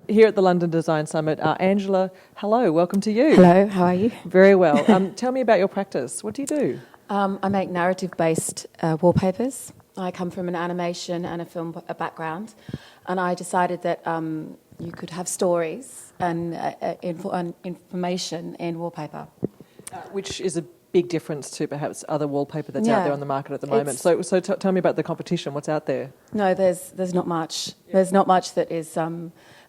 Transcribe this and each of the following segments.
Here at the London Design Summit, Angela, hello, welcome to you. Hello, how are you? Very well. Tell me about your practice. What do you do? I make narrative-based wallpapers. I come from an animation and a film background, and I decided that you could have stories and information in wallpaper. Which is a big difference to perhaps other wallpaper that's out there on the market at the moment. So tell me about the competition. What's out there? No, there's not much. There's not much that is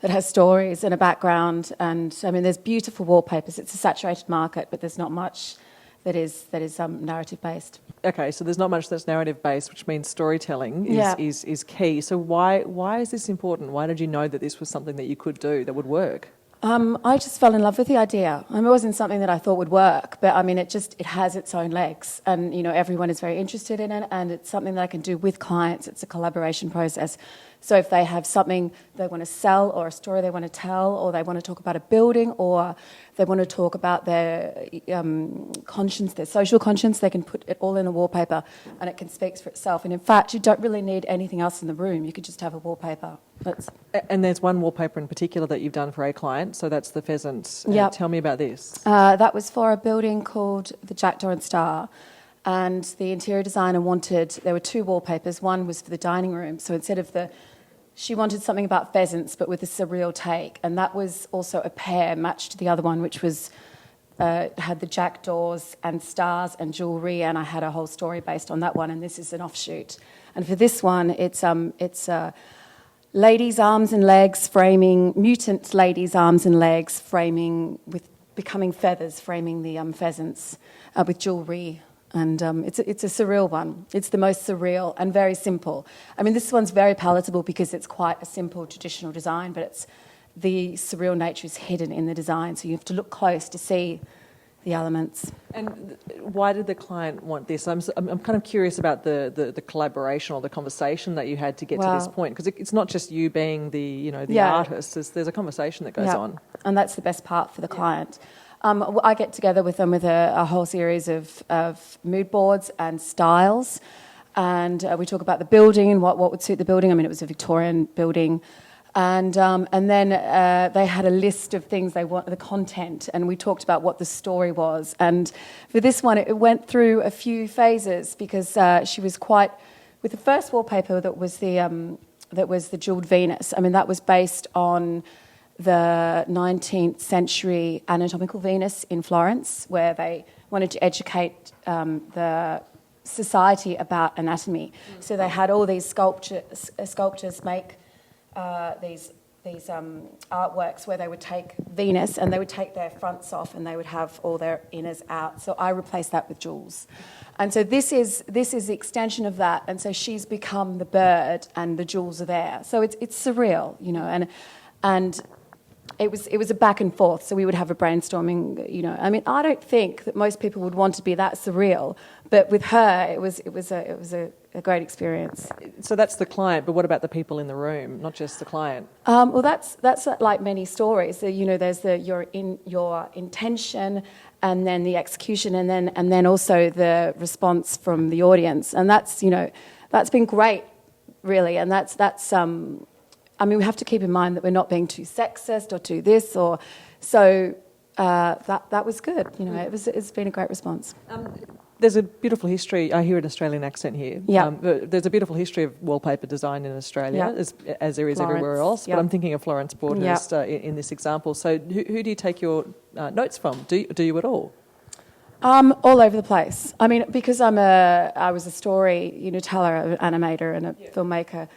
that has stories and a background. And I mean, there's beautiful wallpapers. It's a saturated market, but there's not much that is narrative based. Okay, so there's not much that's narrative based, which means storytelling is key. So why is this important? Why did you know that this was something that you could do that would work? I just fell in love with the idea. It wasn't something that I thought would work, but I mean, it has its own legs, and everyone is very interested in it, and it's something that I can do with clients. It's a collaboration process. So if they have something they want to sell, or a story they want to tell, or they want to talk about a building, or they want to talk about their conscience, their social conscience, they can put it all in a wallpaper, and it can speak for itself. And in fact, you don't really need anything else in the room. You could just have a wallpaper. And there's one wallpaper in particular that you've done for a client, so that's the pheasant. Yep. Tell me about this. That was for a building called the Jackdaw and Star, and the interior designer there were two wallpapers. One was for the dining room, so she wanted something about pheasants but with a surreal take, and that was also a pair matched to the other one, which was had the jackdaws and stars and jewellery, and I had a whole story based on that one, and this is an offshoot. And for this one, it's ladies' arms and legs framing, mutant ladies' arms and legs framing with becoming feathers, framing the pheasants with jewellery. And it's a surreal one. It's the most surreal and very simple. I mean, this one's very palatable because it's quite a simple traditional design, but the surreal nature is hidden in the design, so you have to look close to see the elements. And why did the client want this? I'm kind of curious about the collaboration or the conversation that you had to get to this point, because it's not just you being the artist. There's a conversation that goes on, and that's the best part for the client. I get together with them with a whole series of mood boards and styles, and we talk about the building and what would suit the building. I mean, it was a Victorian building, and then they had a list of things they want, the content, and we talked about what the story was. And for this one, it went through a few phases because she was quite with the first wallpaper that was the jewelled Venus. I mean, that was based on the 19th century anatomical Venus in Florence, where they wanted to educate the society about anatomy. So they had all these sculptors make these artworks where they would take Venus and they would take their fronts off and they would have all their inners out. So I replaced that with jewels. And so this is the extension of that. And so she's become the bird and the jewels are there. So it's surreal, and it was a back and forth, so we would have a brainstorming, I mean, I don't think that most people would want to be that surreal, but with her, it was a great experience. So that's the client, but what about the people in the room, not just the client? Well, that's like many stories. So, there's your intention, and then the execution, and then also the response from the audience, and that's been great, really, and that's. I mean, we have to keep in mind that we're not being too sexist or too this or so. That was good. It's been a great response. There's a beautiful history. I hear an Australian accent here. Yeah. There's a beautiful history of wallpaper design in Australia, as there is Florence, everywhere else. yeah. But I'm thinking of Florence Broadhurst in this example. So who do you take your notes from? Do you at all? All over the place. I mean, because I was a story teller, an animator, and a filmmaker.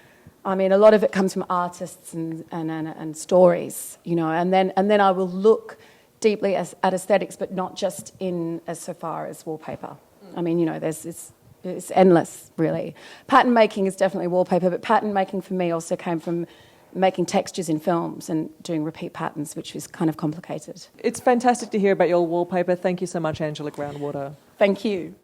I mean, a lot of it comes from artists and stories, and then I will look deeply at aesthetics, but not just so far as wallpaper. I mean, it's endless, really. Pattern making is definitely wallpaper, but pattern making for me also came from making textures in films and doing repeat patterns, which was kind of complicated. It's fantastic to hear about your wallpaper. Thank you so much, Angela Groundwater. Thank you.